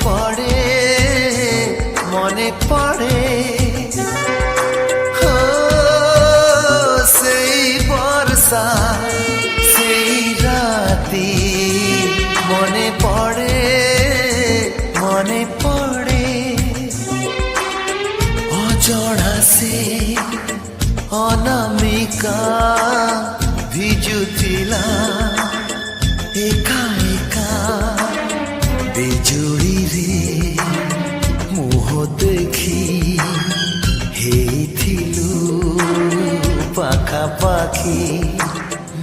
পড়ে মনে পড়ে সেই বর্ষা সেই রাতি মনে পড়ে মনে পড়ে অজড়া সে অনামিকা ভিজুଥିଲା একা একা বিজুড়িরে মুহ দেখি ହେଇଥିଲୁ ପାଖାପାଖି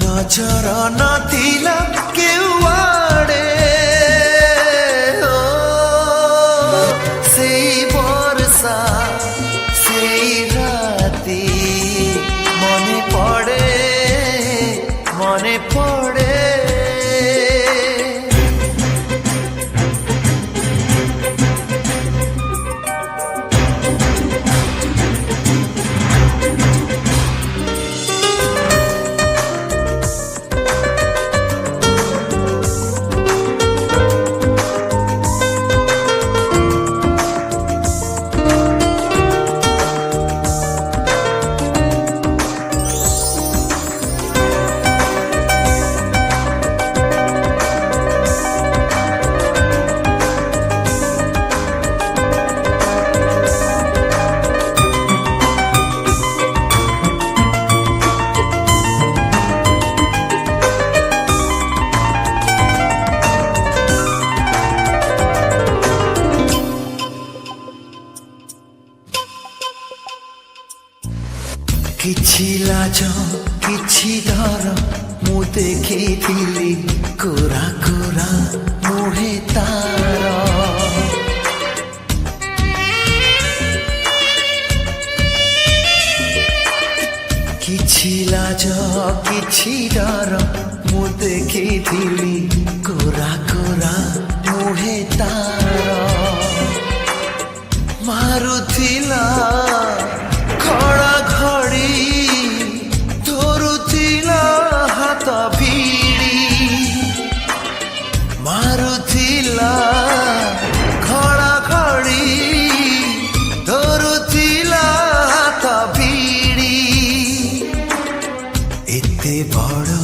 ନଜର ନଥିଲା କେଉଆଡ଼େ ସେଇ ବର୍ଷା ସେଇ ରାତି ମନେ ପଡ଼େ ମନେ ପଡ଼େ କିଛି ଲାଜ କିଛି ଡର ମୁଁ ଦେଖିଥିଲି କୋରା କୋରା ମୁହେ ତାର କିଛି ଲାଜ କିଛି ଡର ମୁଁ ଦେଖିଥିଲି କୋରା କୋରା ମୁହେ ତାର ମାରୁଥିଲା ଖଡ଼ା ଘଡ଼ି ଧରୁଥିଲା ହାତ ଭିଡ଼ି ମାରୁଥିଲା ଖଡ଼ା ଘଡ଼ି ଧରୁଥିଲା ହାତ ଭିଡ଼ି ଏତେ ବଡ଼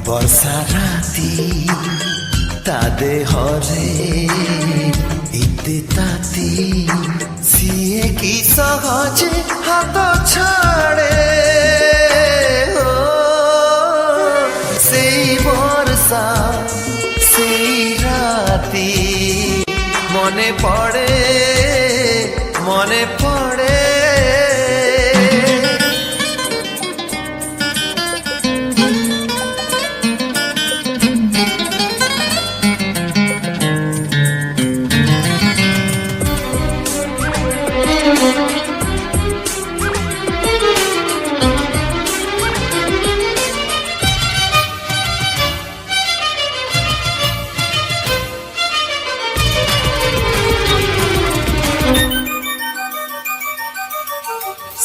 ବର୍ଷା ରାତି ତା ଦେହରେ ଏତେ ତାତି ସିଏ କି ସହଜେ ହାତ ଛାଡ଼େ ସେଇ ବର୍ଷା ସେଇ ରାତି ମନେ ପଡ଼େ ମନେ ପଡ଼େ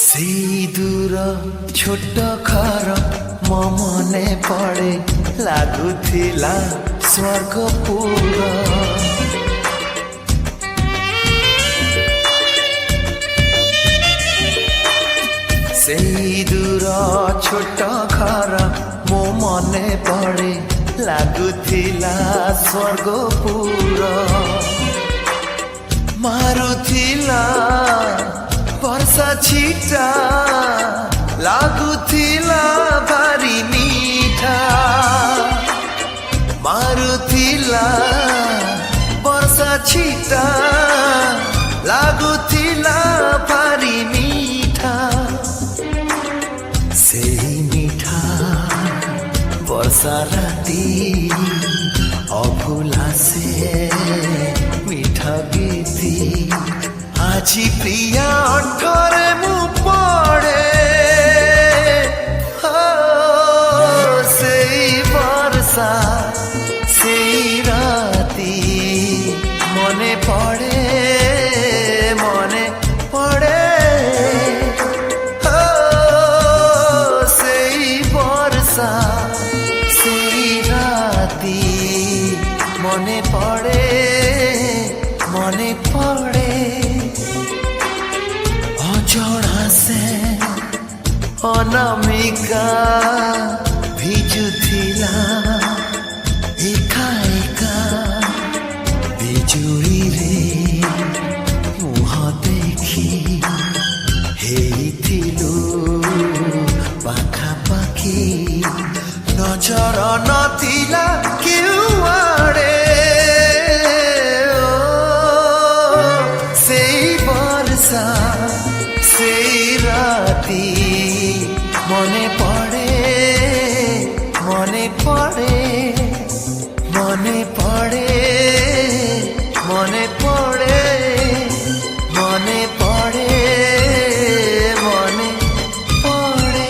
সেই দূর ছোট ঘর ମୋ ମନେ ପଡ଼େ ଲାଗୁଥିଲା ସ୍ୱର୍ଗପୁର সেই দূର ଛୋଟ ଘର ମୋ ମନେ ପଡ଼େ ଲାଗୁଥିଲା ସ୍ୱର୍ଗପୁର ମାରୁଥିଲା ବର୍ଷା ଛିଟା ଲାଗୁଥିଲା ଭାରି ମିଠା ମାରୁଥିଲା ବର୍ଷା ଛିଟା ଲାଗୁଥିଲା ଭାରି ମିଠା ସେଇ ମିଠା ବର୍ଷା ରାତି ଅଭୁଲା ସେ ମିଠା ଗୀତି আজি প্রিয়া অন্তরে মু পড়ে সেই বর্ষা সেই রাতি মনে পড়ে মনে পড়ে সেই বর্ষা সেই রাতি মনে পড়ে ଅନାମିକା ଭିଜୁଥିଲା ଏକା ଏକା ବିଜୁଳିରେ ମୁହଁ ଦେଖି ହେଇଥିଲୁ ପାଖାପାଖି ନଜର ନଥିଲା କେଉଁଆଡ଼େ ସେଇ ବର୍ଷା ସେଇ ରାତି মনে পড়ে মনে পড়ে মনে পড়ে মনে পড়ে মনে পড়ে মনে পড়ে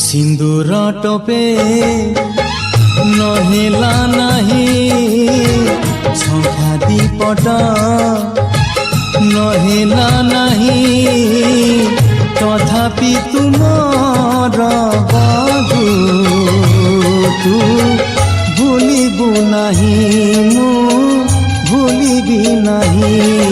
सिंदूर टोपे नहेला नहीं संख्या दीपट नहेला नहीं तथापि तुमर बधू तू भूलिबु नहीं मु भूलिबी नहीं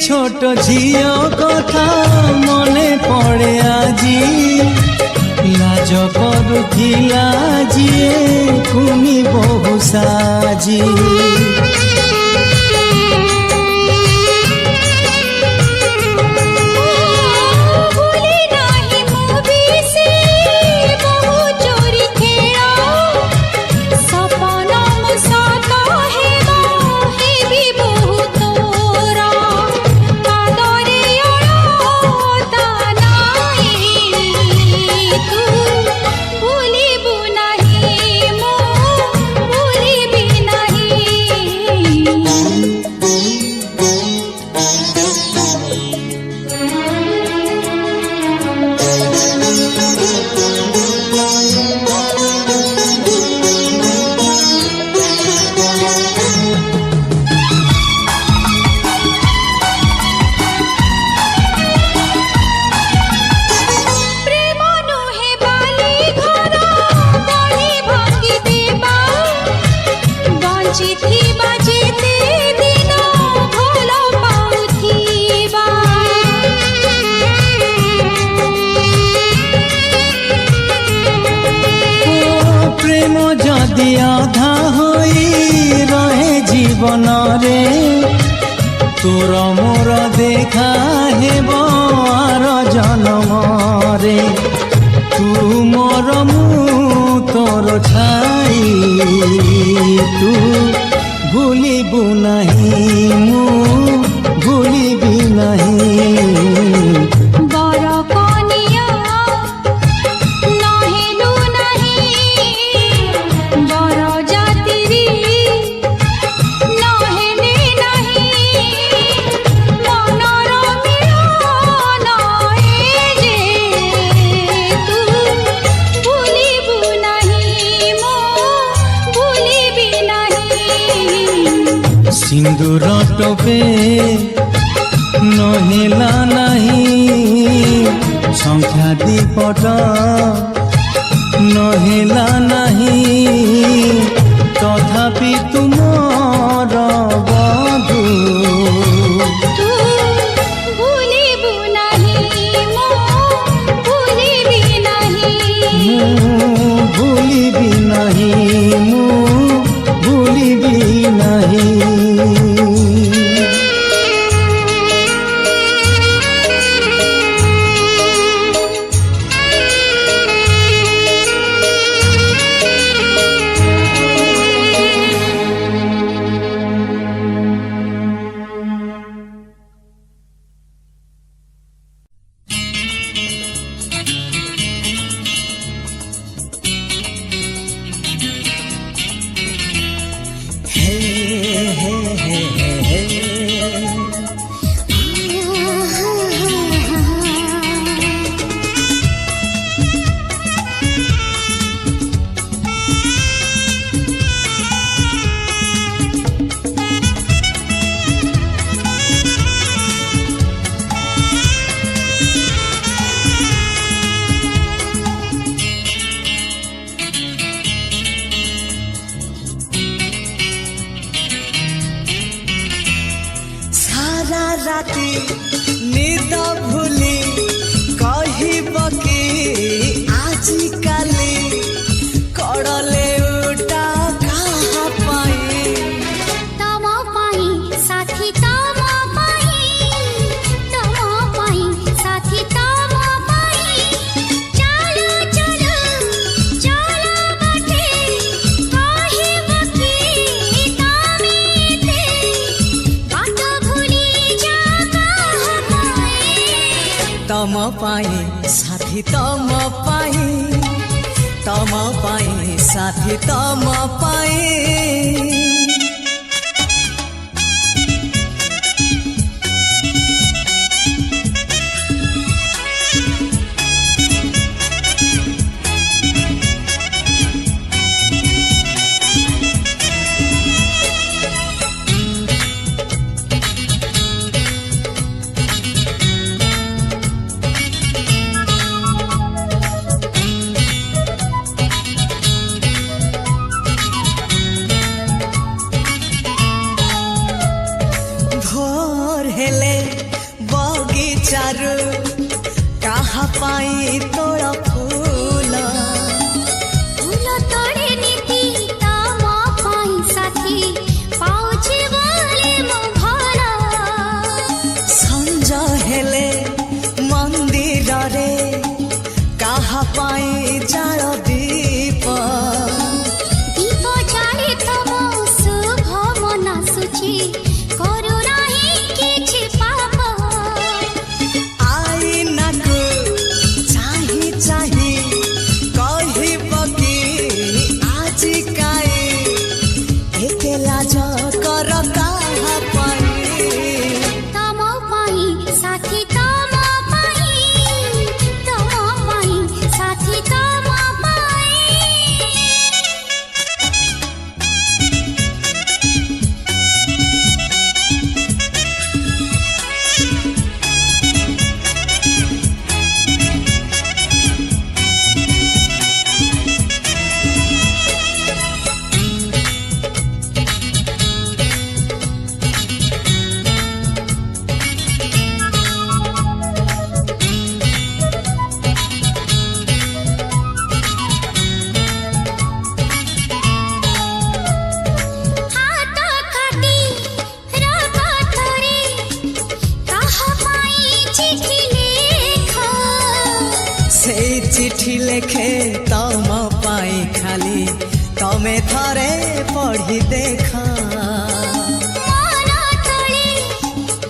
छोट झियो कथा मने पड़े आजी लाज करुथिला जिए कुनी बहु साजी तोर मोर देखा हेब आर जन्मरे तू मोर मु तोर छाई तू भूलिबु नहीं मु भूलिबि नहीं बर कनिया नहेलु नहीं बर जातिरी नहेले नहीं मनर मिलन जे तू भूलिबु नहीं मो भूलिबि नहीं सिंदूर टोपे नहेला नहीं संख्या दीपट नहेला नहीं तथापि तुमर बधू तू भूलिबु नहीं मो भूलिबि नहीं ମୁଁ ଭୁଲିବି ନାହିଁ ମୁଁ ଭୁଲିବି ନାହିଁ राति निद भूली कहब कि आजी काली कड़ले उठा कहा पाई तम पाई साथी तम पाई साथी तम पाई चलो चलो चलो बाटे कहब कि तमेते बात भूली जा कहा पाई तम पाई साथी तम पाई साथी तम पाई बगीचारू कहा पाई तोरा फूल फूल तोड़े नीति तम पाई साथी पाउछि बोले मो भला संज हेले मंदिर रे कहा पाई जाल दीप दीप जाले तम शुभ मन सुची करू नाही किछि पाप आई नाकु चाही चाही तमे थरे पढ़ी देखा मन तले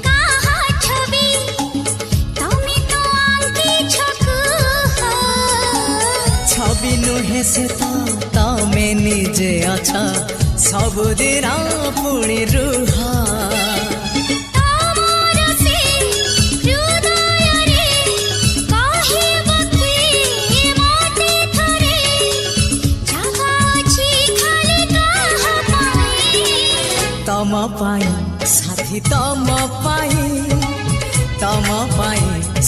काहा छवि तमे तो आंकी छवि नुहे से तो तमे निजे अच्छा सबुदिन पुणी रुहा तम पाई साथी तम पाई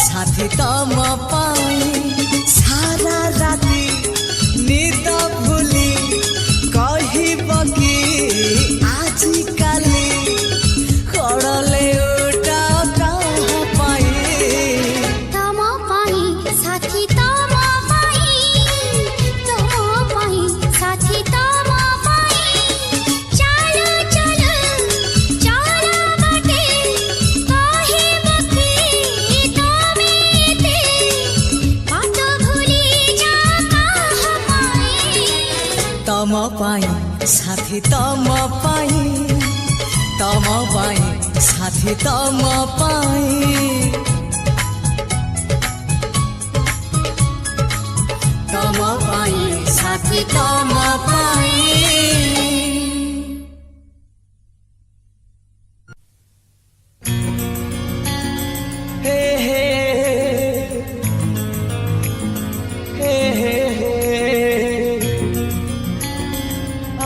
साथी तम पाई सारा राती निद भूली कहब कि आजी काली कड़ले उठा कहाँ पाई तम पाई साथी तम पाई साथी तम पाई चलो चलो चलो बाटे कहब कि तमे बात भूली जा कहाँ पाई तम पाई साथी तम पाई साथी तम पाई तम पाई साथी तम पाई हे हे हे हे हे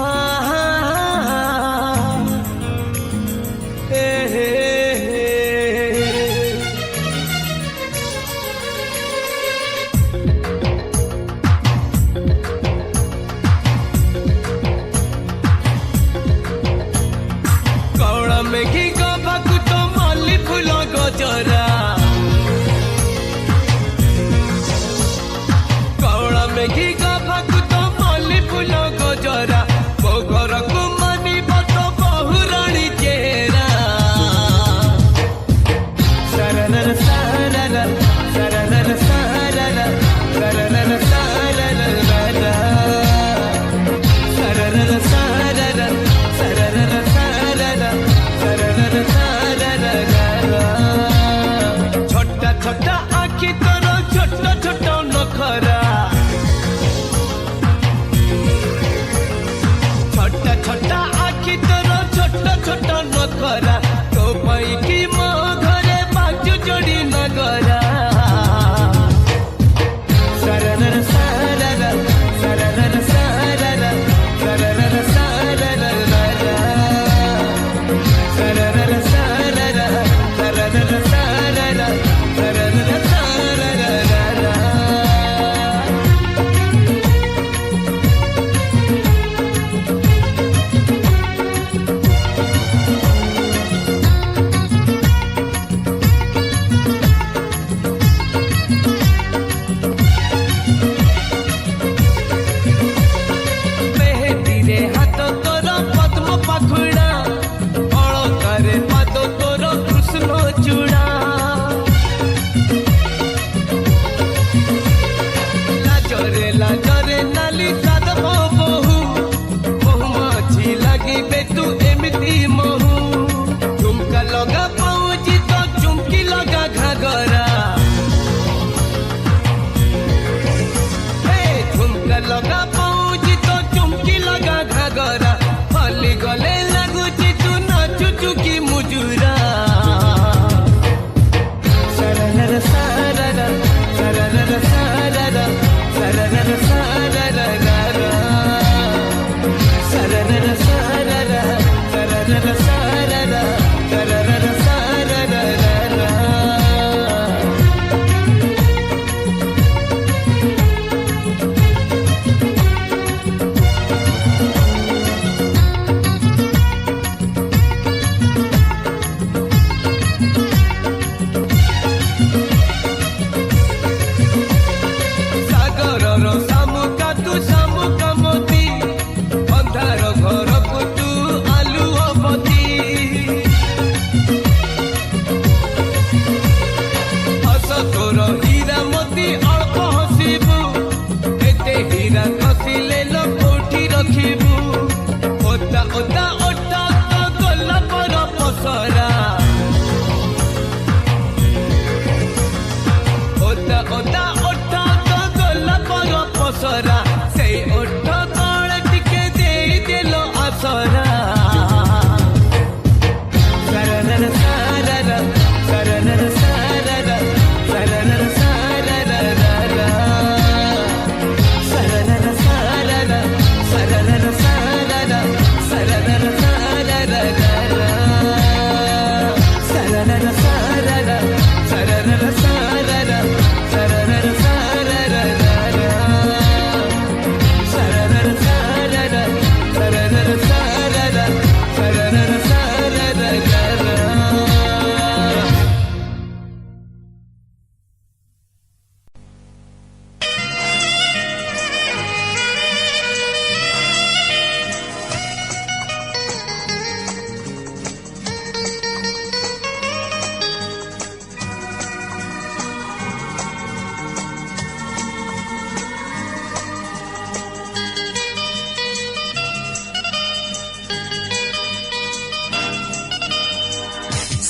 आहा हे हे कौड़ा मेघी गबाकु तो मल्ली फूल गजरा कौड़ा मेघी गबाकु तो मल्ली फूल गजरा बो घर को मानिब तो बहुराणी चेहरा सरनर सरर सरनर सरर सरनर सरर सरनर सरर सरनर सरर छोटा छोटा आखि तोर छोटा छोटा नखरा छोटा छोटा आखि तोर छोटा छोटा नखरा तो पाई कि मो घरे बाजू जोड़ी नगरा सरनर सरर सरनर सरर सरनर सरर सरनर सरर सरनर सरर सरनर सरर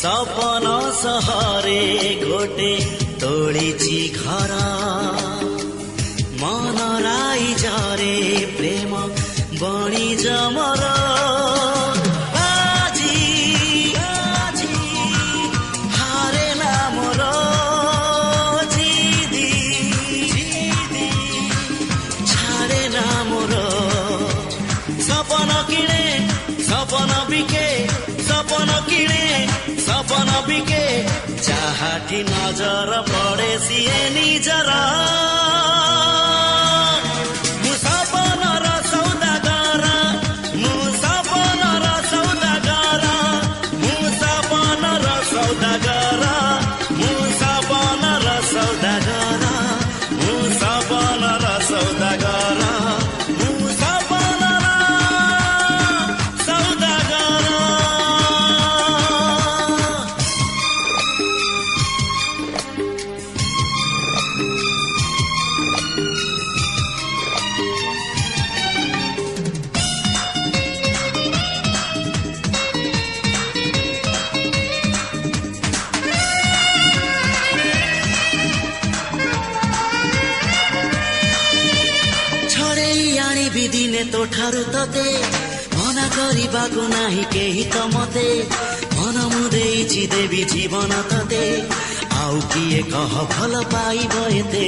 सपन सहरे गोटे तोड़िछि घर मन राई जरे प्रेम बणी जमर আজি আজি হারে না মোর জিদি জিদি ছাড়ে না মোর সপন কিনে সপন বিকে সপন কিনে সপন বিকে যাহাটি নজর পড়ে সিয়ে নিজর মু সপনর সৌদাগর মু সপনর সৌদাগর মু সপনর সৌদাগর মু সপনর সৌদাগর মু সপনর সৌদাগর মু সপনর সৌদাগর ଛଡ଼େଇ ଆଣିବି ଦିନେ ତୋଠାରୁ ତତେ ମନା କରିବାକୁ ନାହିଁ କେହି ତ ମତେ ମନ ମୁଁ ଦେଇଛି ଦେବି ଜୀବନ ତତେ ଆଉ କିଏ କହ ଭଲ ପାଇବ ଏତେ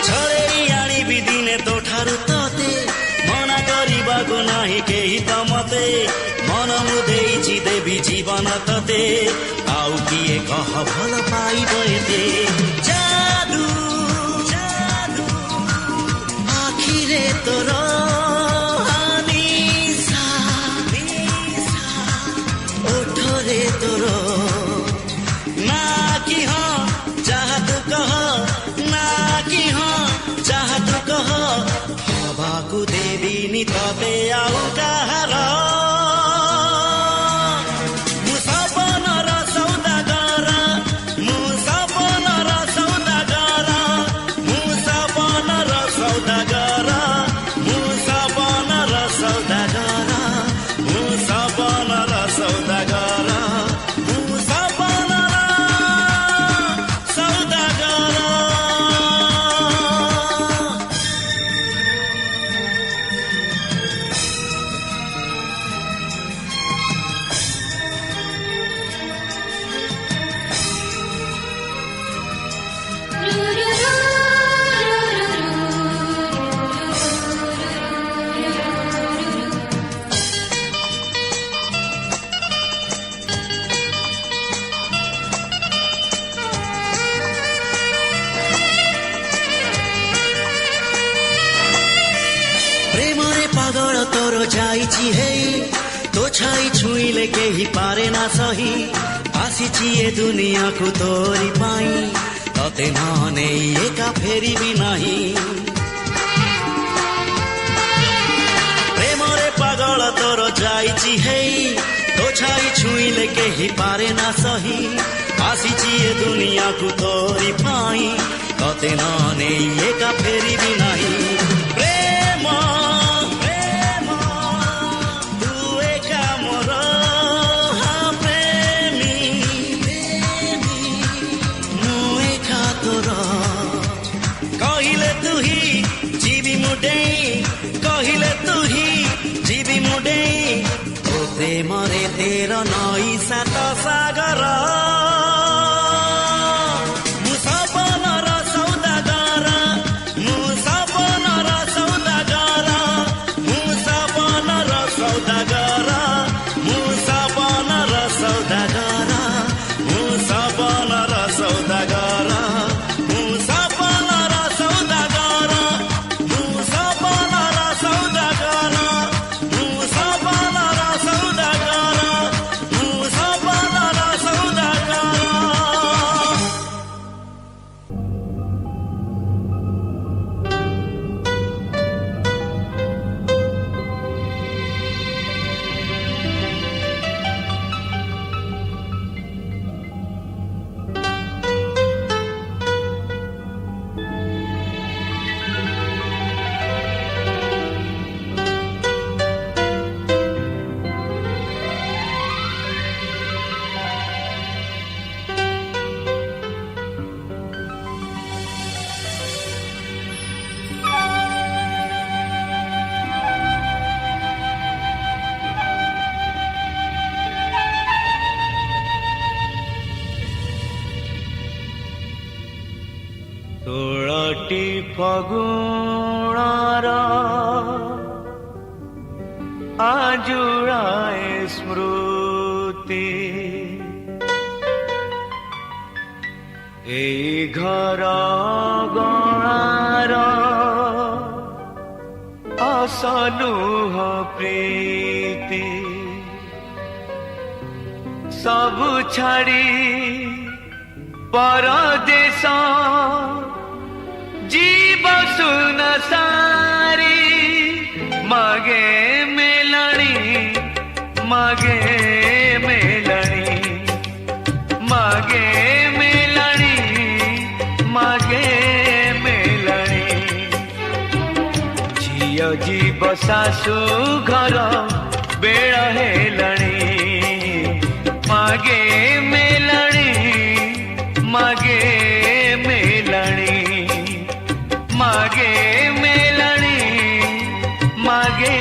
ଛଡ଼େଇ ଆଣିବି ଦିନେ ତୋଠାରୁ ତତେ ମନା କରିବାକୁ ନାହିଁ କେହି ତ ମତେ ମନ ମୁଁ ଦେଇଛି ଦେବି ଜୀବନ ତତେ ଆଉ କିଏ କହ ଭଲ ପାଇବ ଏତେ ଯାଦୁ ଯାଦୁ ଆଖିରେ ତୋର ନିଶା ନିଶା ଓଠରେ ତୋର ନା କି ହଁ ଯାହା ତୁ କହ ନା କି ହଁ ଯାହା ତୁ କହ ହବାକୁ ଦେବିନି ତତେ ଆଉ କାହାର ମୁଁ ସପନର ସୌଦାଗର ମୁଁ ସପନର ସୌଦାଗର ମୁଁ ସପନର ସୌଦାଗର ମୁଁ ସପନର ସୌଦାଗର ମୁଁ ସପନର ସୌଦାଗର ମୁଁ ସପନର ସୌଦାଗର প্রেমরে পাগল তোর যাইছি হেই তো ছাই ছুঁইলে কেহি পারে না সহি আসিছি এ দুনিয়াকু তোরি পাই ততে ন নেই একা ফেরিবি নাহি প্রেমরে পাগল তোর যাইছি হেই তো ছাই ছুঁইলে কেহি পারে না সহি আসিছি এ দুনিয়াকু তোরি পাই ততে ন নেই একা ফেরিবি নাহি প্রেম প্রেম তু একা মোর প্রেমী প্রেমী মু একা তোর কহিলে তুহি জীবি মুডেই কহিলে তুহি জীবি মুডেই তো প্রেমরে তের নই সাত সাগর ମୁଁ ସପନର ସୌଦାଗର ମୁଁ ସପନର ସୌଦାଗର ମୁଁ ସପନର ସୌଦାଗର ମୁଁ ସପନର ସୌଦାଗର ମୁଁ ସପନର ସୌଦାଗର ମୁଁ ସପନର ସୌଦାଗର ମୁଁ ସପନର ସୌଦାଗର ମୁଁ ସପନର ସୌଦାଗର ମୁଁ ସପନର फगुणार आजुळाए स्मृति এই ঘর গণার असलुह प्रीति सबु छाड़ी परदेश जीव सुन सारी मागे मेलणी मागे मेलणी मागे मेलणी मागे मेलणी झियो जीव सासु घर बेळ हेलणी मागे मेलणी मागे मेलणी मागे मेलणी मागे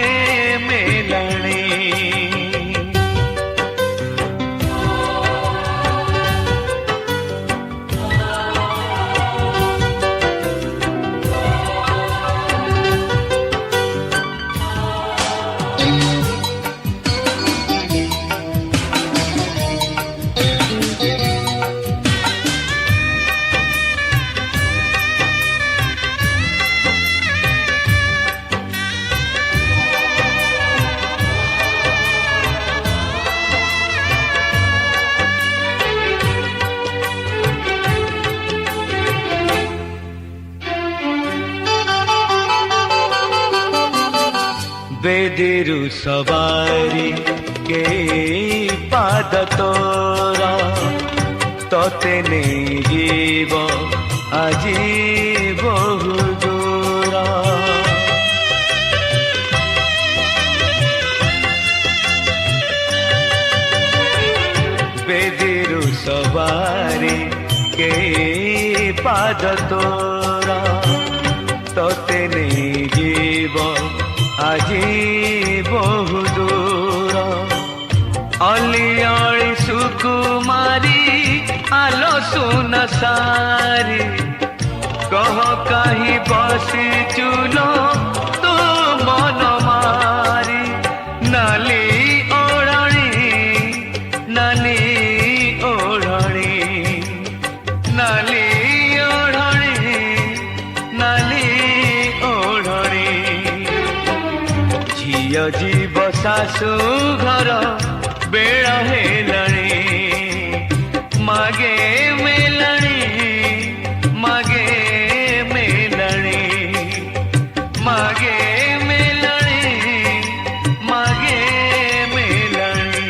मेलणी बेदिरु सवारी के पाद तोरा तोते नहीं जीव आजी बहु दूरा बेदिरु सवारी के पाद तोरा तोते नहीं जीव आजी बहु दूर अलियाली सुकुमारी आलो सुन सारी कह कहीं बसी चुलो तू मन मारी नाली ओढ़णी नाली ओढ़णी नाली ओढ़णी नाली ओढ़णी झियो जीव सासु घर बेळ हेलणी मागे मेलणी मागे मेलणी मागे मेलणी मागे मेलणी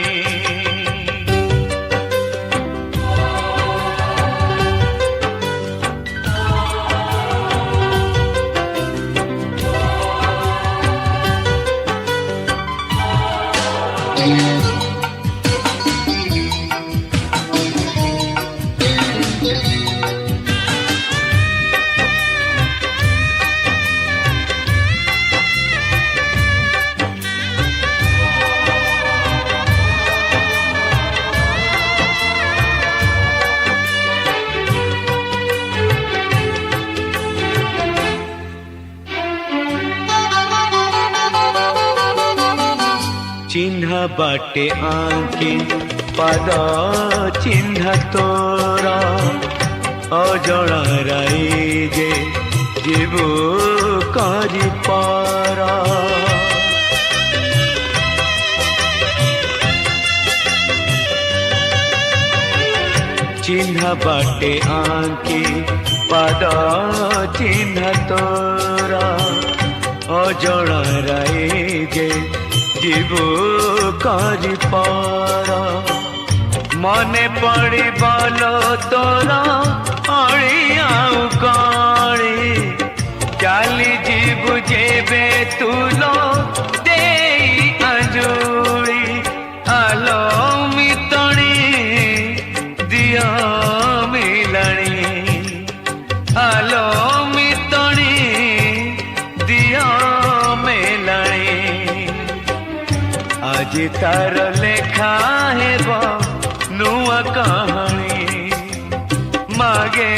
चिन्ह बाटे आंकी पाद चिन्ह तोरा अजणा राई जे जीवु करी पारा चिन्ह बाटे आंकी पाद चिन्ह तोरा अजणा राई जे जीवु करी पारा मने पड़ी बोलो तोरा अड़ियाऊ कणी चाली जीवु जेबे तुलो दे अंजुली आलो मितणी दिया मिलणी आलो मितणी दिया मिलणी आज तार लेखा हेब नुआ कहानी मागे